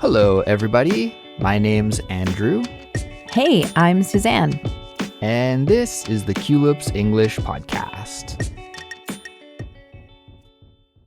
Hello, everybody. My name's Andrew. Hey, I'm Suzanne. And this is the Culips English Podcast.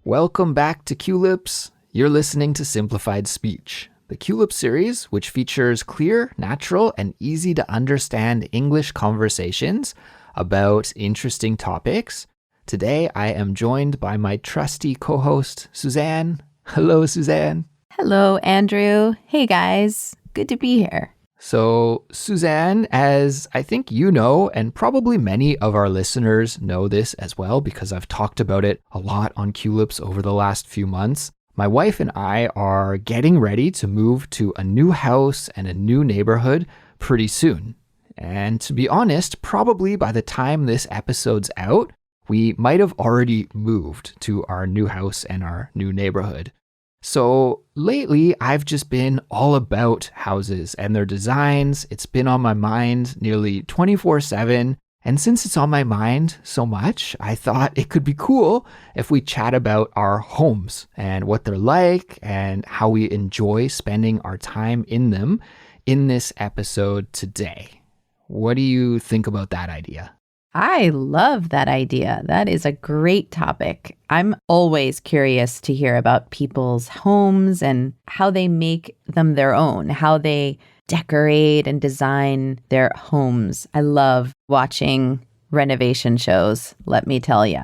Welcome back to Culips. You're listening to Simplified Speech, the Culips series, which features clear, natural, and easy to understand English conversations about interesting topics. Today, I am joined by my trusty co-host, Suzanne. Hello, Suzanne. Hello, Andrew. Hey, guys. Good to be here. So, Suzanne, as I think you know, and probably many of our listeners know this as well, because I've talked about it a lot on Culips over the last few months, my wife and I are getting ready to move to a new house and a new neighborhood pretty soon. And to be honest, probably by the time this episode's out, we might have already moved to our new house and our new neighborhood. So lately, I've just been all about houses and their designs. It's been on my mind nearly 24/7. And since it's on my mind so much, I thought it could be cool if we chat about our homes and what they're like and how we enjoy spending our time in them in this episode today. What do you think about that idea? I love that idea. That is a great topic. I'm always curious to hear about people's homes and how they make them their own, how they decorate and design their homes. I love watching renovation shows, let me tell you.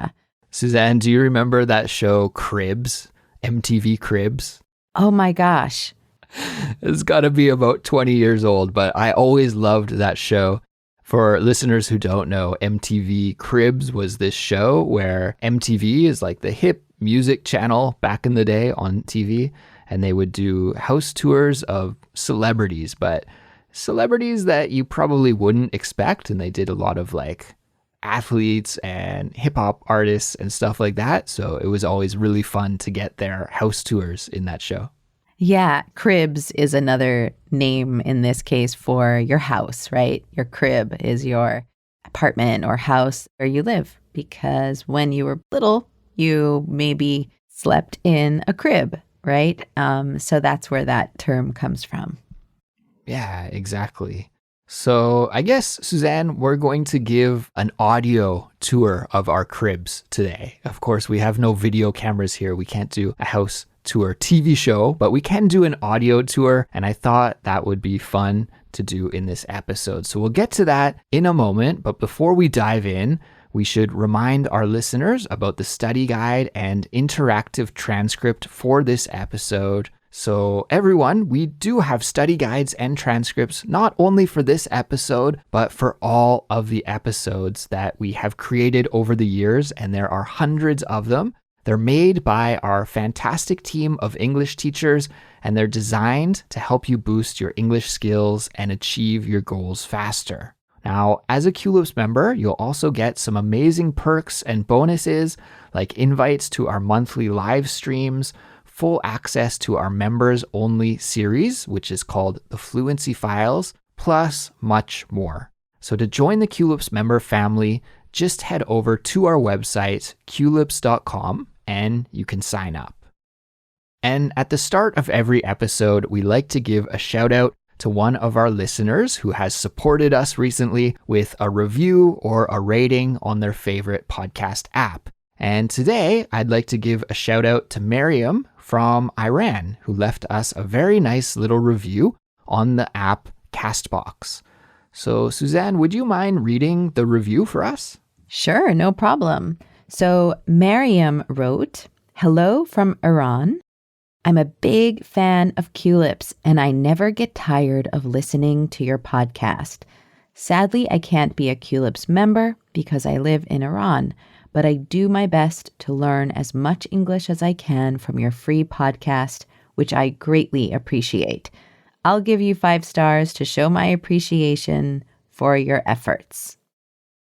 Suzanne, do you remember that show Cribs, MTV Cribs? Oh my gosh. It's got to be about 20 years old, but I always loved that show. For listeners who don't know, MTV Cribs was this show where MTV is like the hip music channel back in the day on TV, and they would do house tours of celebrities, but celebrities that you probably wouldn't expect, and they did a lot of like athletes and hip hop artists and stuff like that, so it was always really fun to get their house tours in that show. Yeah, cribs is another name in this case for your house, right? Your crib is your apartment or house where you live, because when you were little, you maybe slept in a crib, right? So that's where that term comes from. Yeah, exactly. So I guess, Suzanne, we're going to give an audio tour of our cribs today. Of course, we have no video cameras here. We can't do a house tour TV show, but we can do an audio tour, and I thought that would be fun to do in this episode. So we'll get to that in a moment, but before we dive in, we should remind our listeners about the study guide and interactive transcript for this episode. So everyone, we do have study guides and transcripts, not only for this episode, but for all of the episodes that we have created over the years, and there are hundreds of them. They're made by our fantastic team of English teachers, and they're designed to help you boost your English skills and achieve your goals faster. Now, as a Culips member, you'll also get some amazing perks and bonuses like invites to our monthly live streams, full access to our members-only series, which is called the Fluency Files, plus much more. So to join the Culips member family, just head over to our website, culips.com, and you can sign up. And at the start of every episode, we like to give a shout out to one of our listeners who has supported us recently with a review or a rating on their favorite podcast app. And today, I'd like to give a shout out to Miriam from Iran, who left us a very nice little review on the app Castbox. So, Suzanne, would you mind reading the review for us? Sure, no problem. So Mariam wrote, "Hello from Iran. I'm a big fan of Culips, and I never get tired of listening to your podcast. Sadly, I can't be a Culips member because I live in Iran, but I do my best to learn as much English as I can from your free podcast, which I greatly appreciate. I'll give you 5 stars to show my appreciation for your efforts."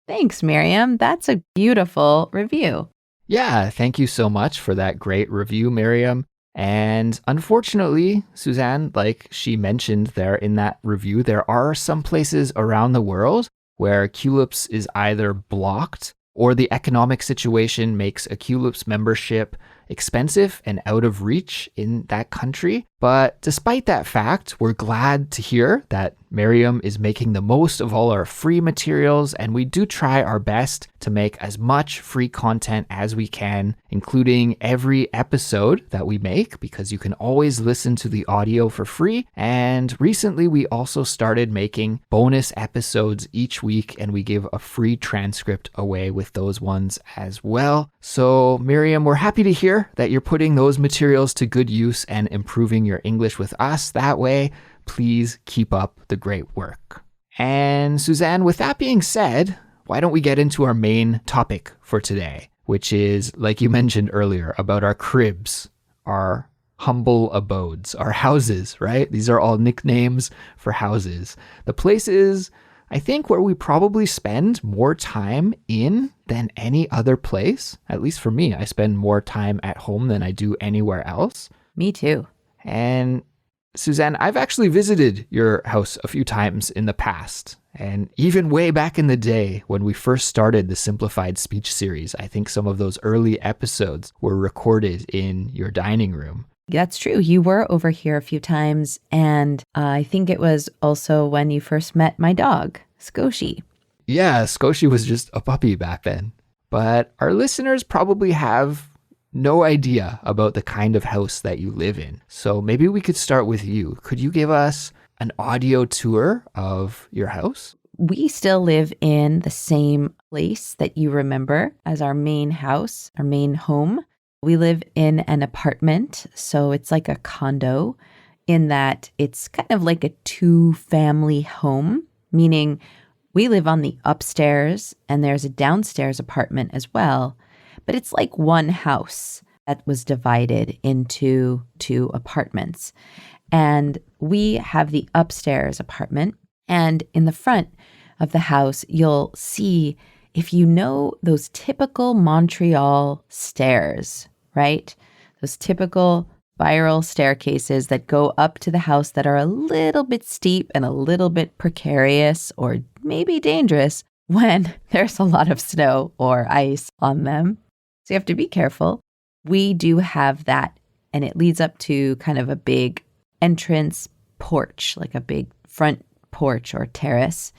Thanks, Miriam. That's a beautiful review. Yeah, thank you so much for that great review, Miriam. And unfortunately, Suzanne, like she mentioned there in that review, there are some places around the world where Culips is either blocked or the economic situation makes a Culips membership expensive and out of reach in that country. But despite that fact, we're glad to hear that Miriam is making the most of all our free materials, and we do try our best to make as much free content as we can, including every episode that we make, because you can always listen to the audio for free. And recently we also started making bonus episodes each week, and we give a free transcript away with those ones as well. So Miriam, we're happy to hear that you're putting those materials to good use and improving your English with us that way. Please keep up the great work. And Suzanne, with that being said, why don't we get into our main topic for today, which is, like you mentioned earlier, about our cribs, our humble abodes, our houses, right? These are all nicknames for houses. The places, I think, where we probably spend more time in than any other place. At least for me, I spend more time at home than I do anywhere else. Me too. And Suzanne, I've actually visited your house a few times in the past. And even way back in the day when we first started the Simplified Speech series, I think some of those early episodes were recorded in your dining room. That's true. You were over here a few times, and I think it was also when you first met my dog, Scoshi. Yeah, Scoshi was just a puppy back then. But our listeners probably have no idea about the kind of house that you live in. So maybe we could start with you. Could you give us an audio tour of your house? We still live in the same place that you remember as our main house, our main home. We live in an apartment, so it's like a condo in that it's kind of like a two-family home, meaning we live on the upstairs and there's a downstairs apartment as well. But it's like one house that was divided into two apartments. And we have the upstairs apartment. And in the front of the house, you'll see, if you know those typical Montreal stairs, right? Those typical spiral staircases that go up to the house that are a little bit steep and a little bit precarious or maybe dangerous when there's a lot of snow or ice on them. So you have to be careful. We do have that, and it leads up to kind of a big entrance porch, like a big front porch or terrace.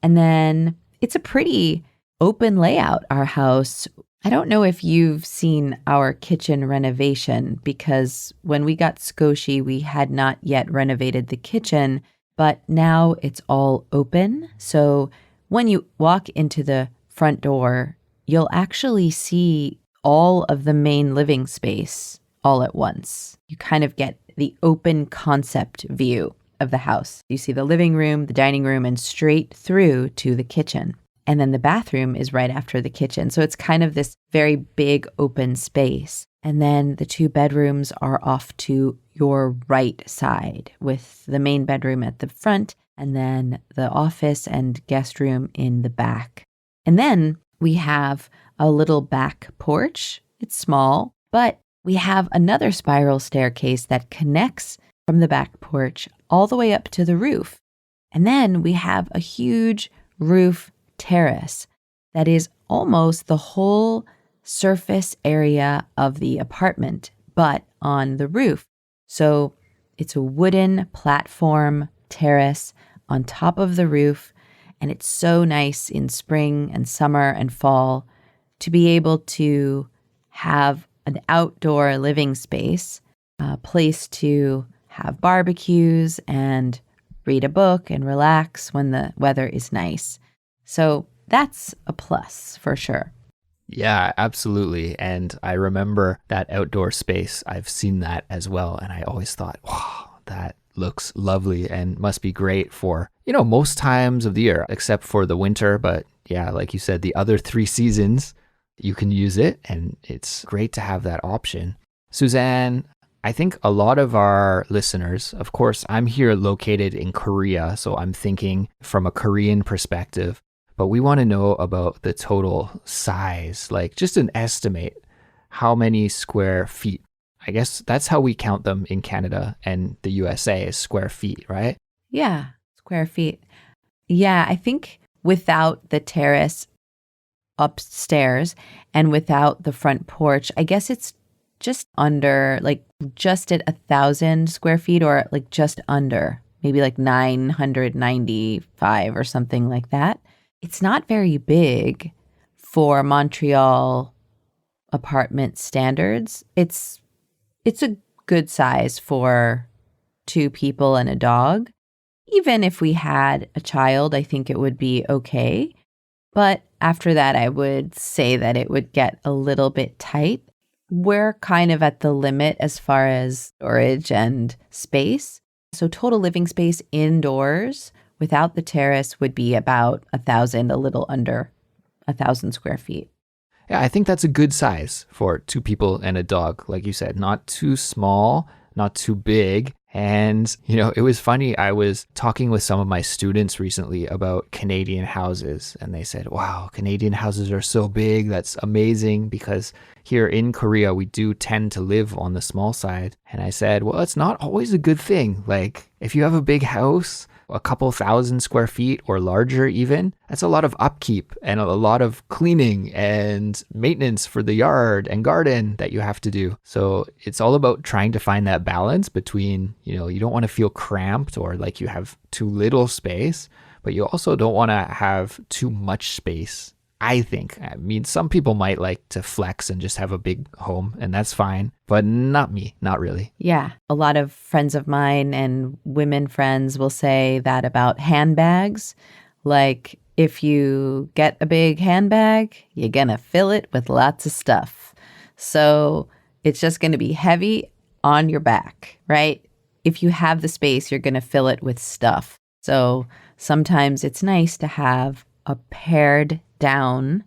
And then it's a pretty open layout, our house. I don't know if you've seen our kitchen renovation, because when we got Scoshi, we had not yet renovated the kitchen, but now it's all open. So when you walk into the front door, you'll actually see all of the main living space all at once. You kind of get the open concept view of the house. You see the living room, the dining room, and straight through to the kitchen. And then the bathroom is right after the kitchen. So it's kind of this very big open space. And then the two bedrooms are off to your right side, with the main bedroom at the front and then the office and guest room in the back. And then we have a little back porch. It's small, but we have another spiral staircase that connects from the back porch all the way up to the roof. And then we have a huge roof terrace that is almost the whole surface area of the apartment, but on the roof. So it's a wooden platform terrace on top of the roof, and it's so nice in spring and summer and fall to be able to have an outdoor living space, a place to have barbecues and read a book and relax when the weather is nice. So that's a plus for sure. Yeah, absolutely. And I remember that outdoor space. I've seen that as well. And I always thought, wow, that looks lovely and must be great for, most times of the year, except for the winter. But yeah, like you said, the other 3 seasons, you can use it. And it's great to have that option. Suzanne, I think a lot of our listeners, of course, I'm here located in Korea, so I'm thinking from a Korean perspective, but we want to know about the total size, like just an estimate, how many square feet. I guess that's how we count them in Canada and the USA is square feet, right? Yeah, square feet. Yeah, I think without the terrace upstairs and without the front porch, I guess it's just under, like just at 1,000 square feet, or like just under, maybe like 995 or something like that. It's not very big for Montreal apartment standards. It's a good size for two people and a dog. Even if we had a child, I think it would be okay. But after that, I would say that it would get a little bit tight. We're kind of at the limit as far as storage and space. So total living space indoors without the terrace would be about 1,000, a little under 1,000 square feet. Yeah, I think that's a good size for two people and a dog. Like you said, not too small, not too big. And, it was funny. I was talking with some of my students recently about Canadian houses, and they said, wow, Canadian houses are so big. That's amazing, because here in Korea, we do tend to live on the small side. And I said, well, it's not always a good thing. Like, if you have a big house, a couple thousand square feet or larger even, that's a lot of upkeep and a lot of cleaning and maintenance for the yard and garden that you have to do. So it's all about trying to find that balance between, you don't want to feel cramped or like you have too little space, but you also don't want to have too much space. I think. I mean, some people might like to flex and just have a big home, and that's fine, but not me, not really. Yeah. A lot of friends of mine and women friends will say that about handbags. Like, if you get a big handbag, you're going to fill it with lots of stuff. So it's just going to be heavy on your back, right? If you have the space, you're going to fill it with stuff. So sometimes it's nice to have a pared down,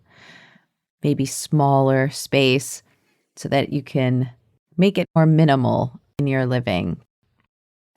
maybe smaller space so that you can make it more minimal in your living.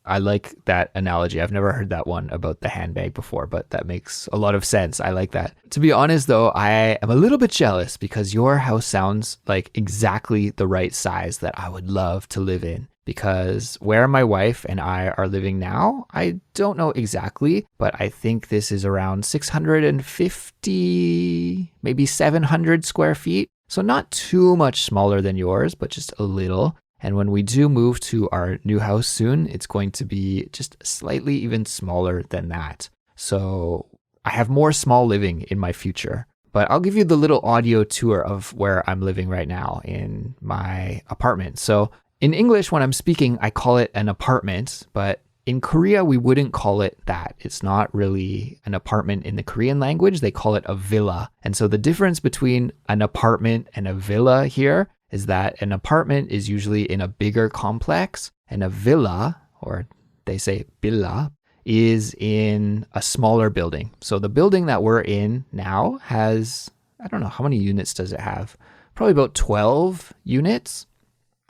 I like that analogy. I've never heard that one about the handbag before, but that makes a lot of sense. I like that. To be honest, though, I am a little bit jealous because your house sounds like exactly the right size that I would love to live in. Because where my wife and I are living now, I don't know exactly, but I think this is around 650, maybe 700 square feet. So not too much smaller than yours, but just a little. And when we do move to our new house soon, it's going to be just slightly even smaller than that. So I have more small living in my future. But I'll give you the little audio tour of where I'm living right now in my apartment. So in English, when I'm speaking, I call it an apartment, but in Korea, we wouldn't call it that. It's not really an apartment in the Korean language. They call it a villa. And so the difference between an apartment and a villa here is that an apartment is usually in a bigger complex, and a villa, or they say villa, is in a smaller building. So the building that we're in now has, I don't know, how many units does it have? Probably about 12 units.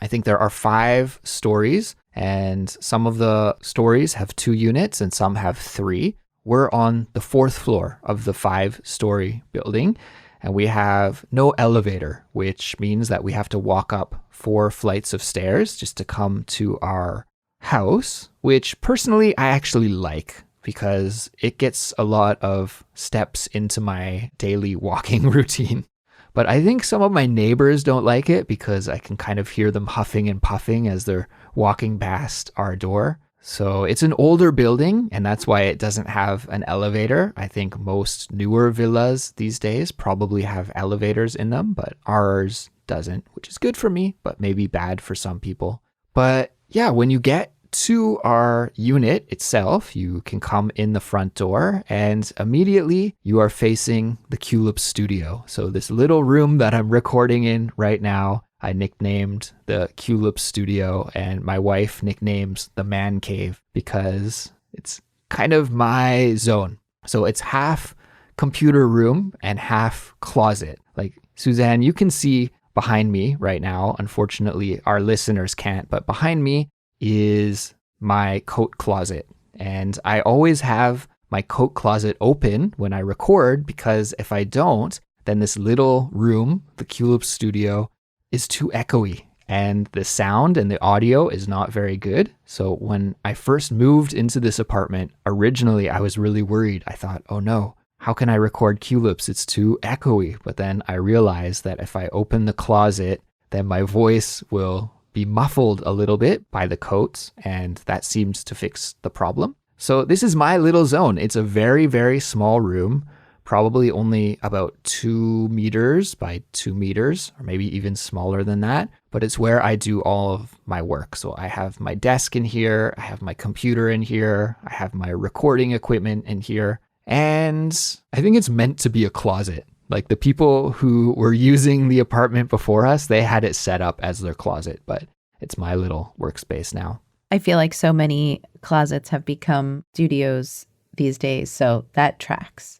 I think there are 5 stories, and some of the stories have 2 units and some have 3. We're on the 4th floor of the 5-story building, and we have no elevator, which means that we have to walk up 4 flights of stairs just to come to our house, which personally I actually like because it gets a lot of steps into my daily walking routine. But I think some of my neighbors don't like it because I can kind of hear them huffing and puffing as they're walking past our door. So it's an older building, and that's why it doesn't have an elevator. I think most newer villas these days probably have elevators in them, but ours doesn't, which is good for me, but maybe bad for some people. But yeah, when you get to our unit itself, you can come in the front door and immediately you are facing the Culips studio. So this little room that I'm recording in right now, I nicknamed the Culips studio, and my wife nicknames the man cave because it's kind of my zone. So it's half computer room and half closet. Like, Suzanne, you can see behind me right now. Unfortunately, our listeners can't, but behind me is my coat closet. And I always have my coat closet open when I record, because if I don't, then this little room, the Culips studio, is too echoey and the sound and the audio is not very good. So when I first moved into this apartment, originally I was really worried. I thought, oh no, how can I record Culips? It's too echoey. But then I realized that if I open the closet, then my voice will be muffled a little bit by the coats, and that seems to fix the problem. So this is my little zone. It's a very, very small room, probably only about 2 meters by 2 meters, or maybe even smaller than that. But it's where I do all of my work. So I have my desk in here, I have my computer in here, I have my recording equipment in here. And I think it's meant to be a closet. Like the people who were using the apartment before us, they had it set up as their closet, but it's my little workspace now. I feel like so many closets have become studios these days, so that tracks.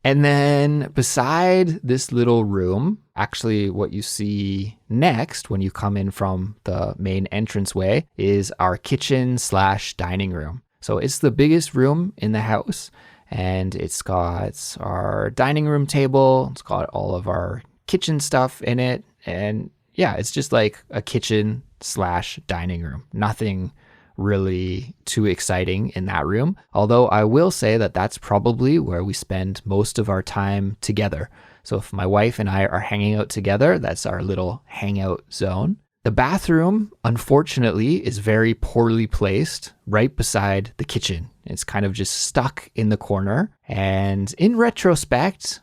And then beside this little room, actually what you see next when you come in from the main entranceway is our kitchen / dining room. So it's the biggest room in the house, and it's got our dining room table. It's got all of our kitchen stuff in it. And yeah, it's just like a kitchen / dining room. Nothing really too exciting in that room. Although I will say that that's probably where we spend most of our time together. So if my wife and I are hanging out together, that's our little hangout zone. The bathroom, unfortunately, is very poorly placed right beside the kitchen. It's kind of just stuck in the corner. And in retrospect,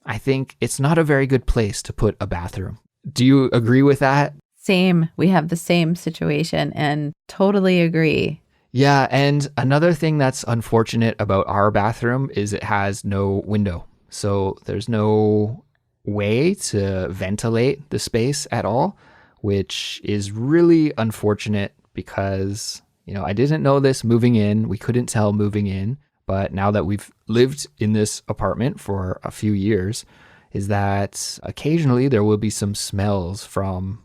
I think it's not a very good place to put a bathroom. Do you agree with that? Same. We have the same situation and totally agree. Yeah, and another thing that's unfortunate about our bathroom is it has no window. So there's no way to ventilate the space at all, which is really unfortunate because, I didn't know this moving in. We couldn't tell moving in. But now that we've lived in this apartment for a few years, is that occasionally there will be some smells from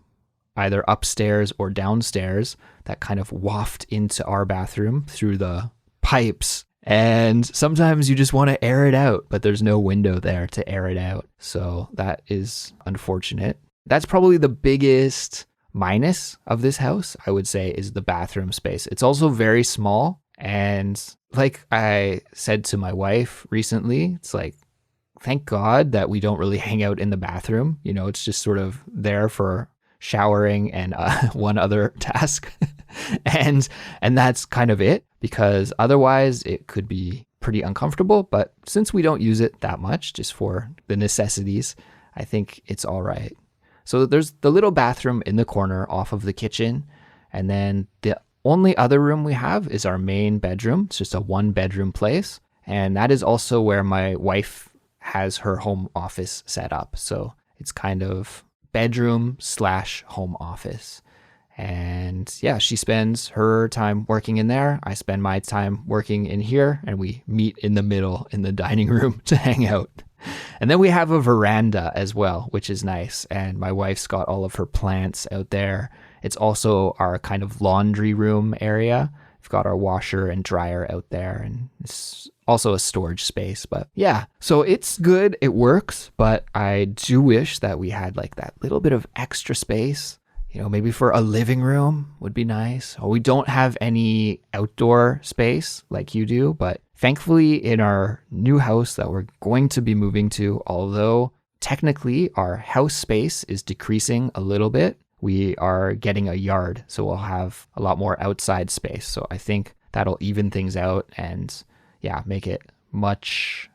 either upstairs or downstairs that kind of waft into our bathroom through the pipes. And sometimes you just want to air it out, but there's no window there to air it out. So that is unfortunate. That's probably the biggest minus of this house, I would say, is the bathroom space. It's also very small. And like I said to my wife recently, it's like, thank God that we don't really hang out in the bathroom. It's just sort of there for showering and one other task. and that's kind of it, because otherwise it could be pretty uncomfortable. But since we don't use it that much, just for the necessities, I think it's all right. So there's the little bathroom in the corner off of the kitchen. And then the only other room we have is our main bedroom. It's just a 1-bedroom place. And that is also where my wife has her home office set up. So it's kind of bedroom / home office. And yeah, she spends her time working in there. I spend my time working in here, and we meet in the middle in the dining room to hang out. And then we have a veranda as well, which is nice. And my wife's got all of her plants out there. It's also our kind of laundry room area. We've got our washer and dryer out there, and it's also a storage space. But yeah, so it's good. It works. But I do wish that we had like that little bit of extra space. Maybe for a living room would be nice. We don't have any outdoor space like you do, but thankfully in our new house that we're going to be moving to, although technically our house space is decreasing a little bit, we are getting a yard. So we'll have a lot more outside space. So I think that'll even things out and make it much,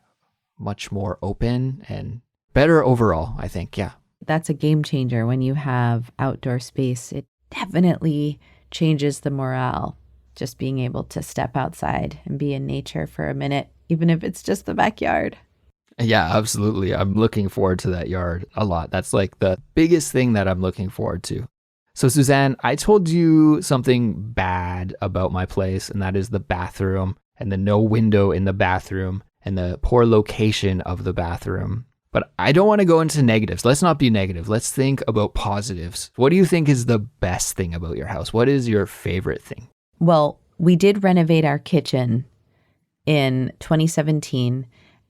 much more open and better overall, I think. Yeah. That's a game changer when you have outdoor space. It definitely changes the morale, just being able to step outside and be in nature for a minute, even if it's just the backyard. Yeah, absolutely. I'm looking forward to that yard a lot. That's like the biggest thing that I'm looking forward to. So Suzanne, I told you something bad about my place, and that is the bathroom and the no window in the bathroom and the poor location of the bathroom. But I don't want to go into negatives. Let's not be negative. Let's think about positives. What do you think is the best thing about your house? What is your favorite thing? Well, we did renovate our kitchen in 2017,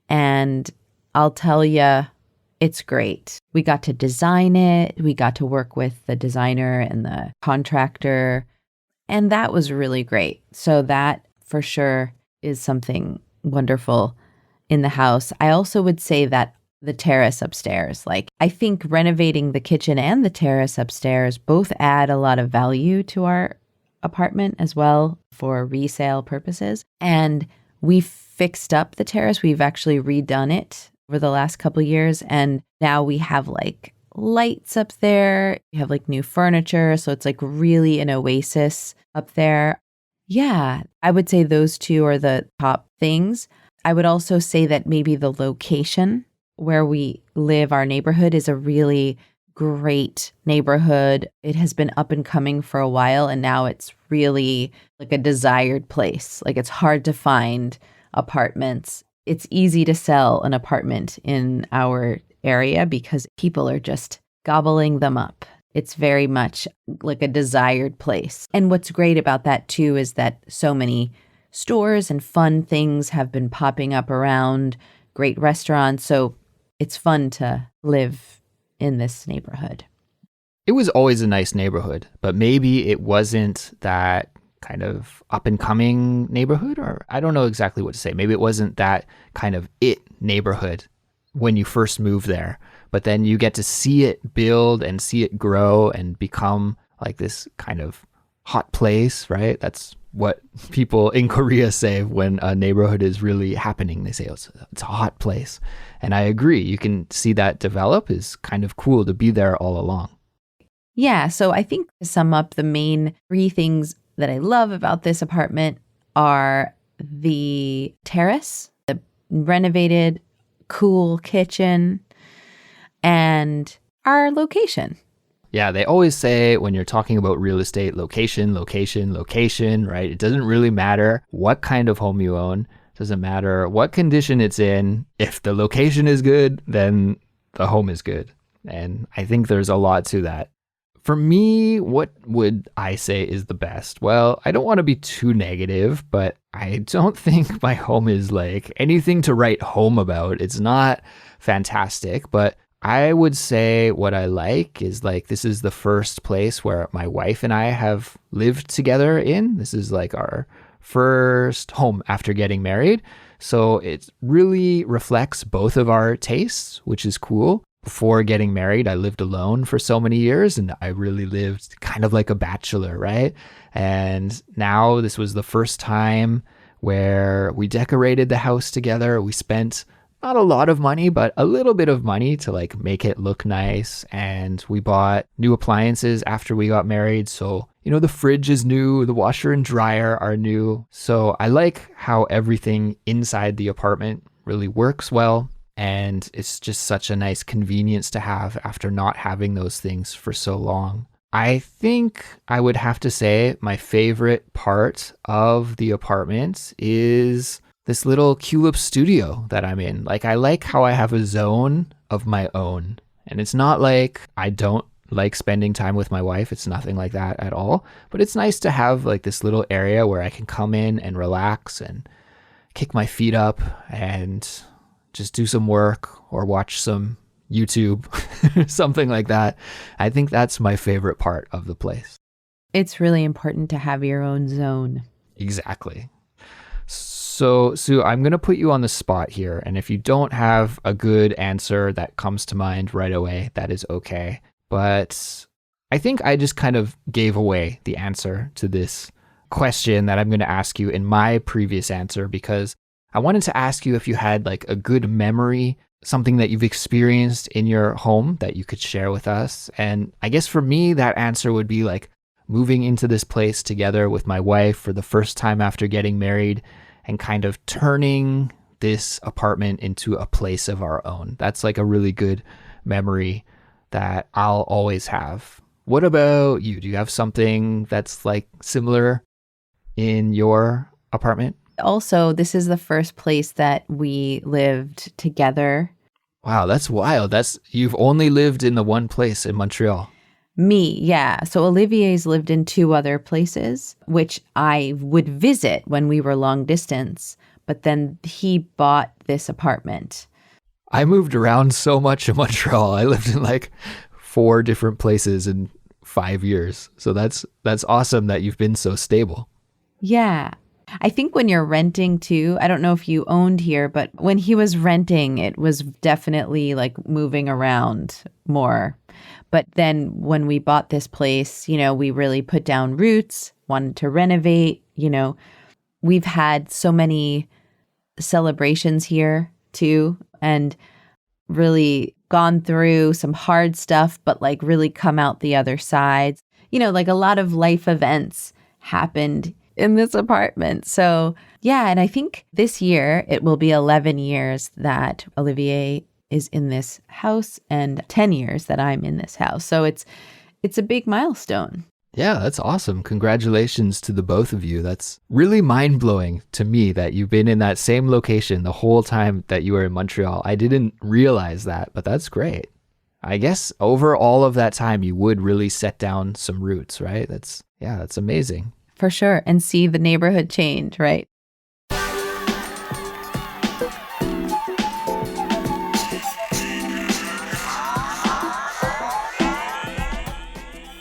and I'll tell you, it's great. We got to design it. We got to work with the designer and the contractor, and that was really great. So that for sure is something wonderful in the house. I also would say that the terrace upstairs. Like, I think renovating the kitchen and the terrace upstairs both add a lot of value to our apartment as well for resale purposes. And we fixed up the terrace. We've actually redone it over the last couple years. And now we have like lights up there. We have like new furniture. So it's like really an oasis up there. Yeah, I would say those two are the top things. I would also say that maybe the location where we live, our neighborhood, is a really great neighborhood. It has been up and coming for a while, and now it's really like a desired place. Like, it's hard to find apartments. It's easy to sell an apartment in our area because people are just gobbling them up. It's very much like a desired place. And what's great about that too is that so many stores and fun things have been popping up around, great restaurants. So it's fun to live in this neighborhood. It was always a nice neighborhood, but maybe it wasn't that kind of up and coming neighborhood, or I don't know exactly what to say. Maybe it wasn't that kind of it neighborhood when you first moved there, but then you get to see it build and see it grow and become like this kind of hot place, right? That's what people in Korea say when a neighborhood is really happening. They say, oh, it's a hot place. And I agree. You can see that develop. Is kind of cool to be there all along. Yeah. So I think to sum up, the main three things that I love about this apartment are the terrace, the renovated, cool kitchen, and our location. Yeah, they always say when you're talking about real estate, location, location, location, right? It doesn't really matter what kind of home you own. It doesn't matter what condition it's in. If the location is good, then the home is good. And I think there's a lot to that. For me, what would I say is the best? Well, I don't want to be too negative, but I don't think my home is like anything to write home about. It's not fantastic, but I would say what I like is like this is the first place where my wife and I have lived together in. This is like our first home after getting married. So it really reflects both of our tastes, which is cool. Before getting married, I lived alone for so many years and I really lived kind of like a bachelor, right? And now this was the first time where we decorated the house together. We spent not a lot of money, but a little bit of money to like make it look nice. And we bought new appliances after we got married. So, you know, the fridge is new, the washer and dryer are new. So I like how everything inside the apartment really works well. And it's just such a nice convenience to have after not having those things for so long. I think I would have to say my favorite part of the apartment is this little Culips studio that I'm in. Like, I like how I have a zone of my own. And it's not like I don't like spending time with my wife. It's nothing like that at all. But it's nice to have like this little area where I can come in and relax and kick my feet up and just do some work or watch some YouTube, something like that. I think that's my favorite part of the place. It's really important to have your own zone. Exactly. So, Sue, I'm going to put you on the spot here. And if you don't have a good answer that comes to mind right away, that is okay. But I think I just kind of gave away the answer to this question that I'm going to ask you in my previous answer, because I wanted to ask you if you had like a good memory, something that you've experienced in your home that you could share with us. And I guess for me, that answer would be like moving into this place together with my wife for the first time after getting married and kind of turning this apartment into a place of our own. That's like a really good memory that I'll always have. What about you? Do you have something that's like similar in your apartment? Also, this is the first place that we lived together. Wow, that's wild. You've only lived in the one place in Montreal. Me, yeah. So Olivier's lived in two other places, which I would visit when we were long distance, but then he bought this apartment. I moved around so much in Montreal. I lived in like 4 different places in 5 years. So that's awesome that you've been so stable. Yeah. I think when you're renting too, I don't know if you owned here, but when he was renting, it was definitely like moving around more. But then when we bought this place, we really put down roots, wanted to renovate. We've had so many celebrations here too, and really gone through some hard stuff, but like really come out the other side. Like a lot of life events happened in this apartment. So yeah, and I think this year it will be 11 years that Olivier is in this house and 10 years that I'm in this house. So it's a big milestone. Yeah, that's awesome. Congratulations to the both of you. That's really mind-blowing to me that you've been in that same location the whole time that you were in Montreal. I didn't realize that, but that's great. I guess over all of that time, you would really set down some roots, right? That's amazing. For sure. And see the neighborhood change, right?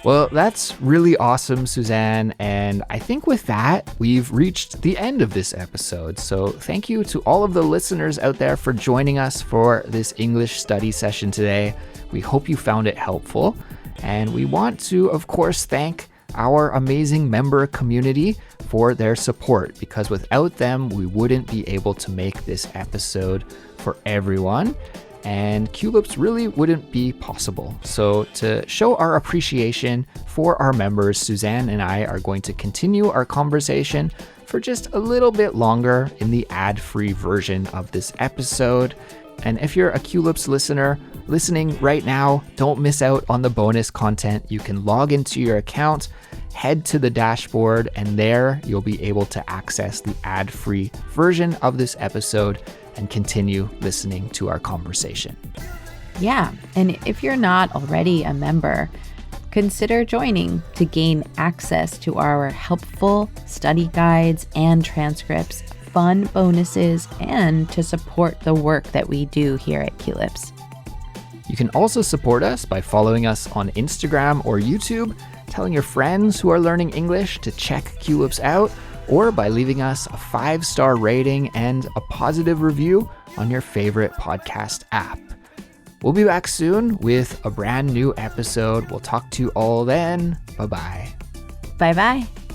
Well, that's really awesome, Suzanne. And I think with that, we've reached the end of this episode. So thank you to all of the listeners out there for joining us for this English study session today. We hope you found it helpful. And we want to, of course, thank our amazing member community for their support, because without them, we wouldn't be able to make this episode for everyone. And Culips really wouldn't be possible. So to show our appreciation for our members, Suzanne and I are going to continue our conversation for just a little bit longer in the ad-free version of this episode. And if you're a Culips listener listening right now, don't miss out on the bonus content. You can log into your account, head to the dashboard, and there you'll be able to access the ad-free version of this episode and continue listening to our conversation. Yeah, and if you're not already a member, consider joining to gain access to our helpful study guides and transcripts, fun bonuses, and to support the work that we do here at Culips. You can also support us by following us on Instagram or YouTube, telling your friends who are learning English to check Culips out, or by leaving us a 5-star rating and a positive review on your favorite podcast app. We'll be back soon with a brand new episode. We'll talk to you all then. Bye-bye. Bye-bye.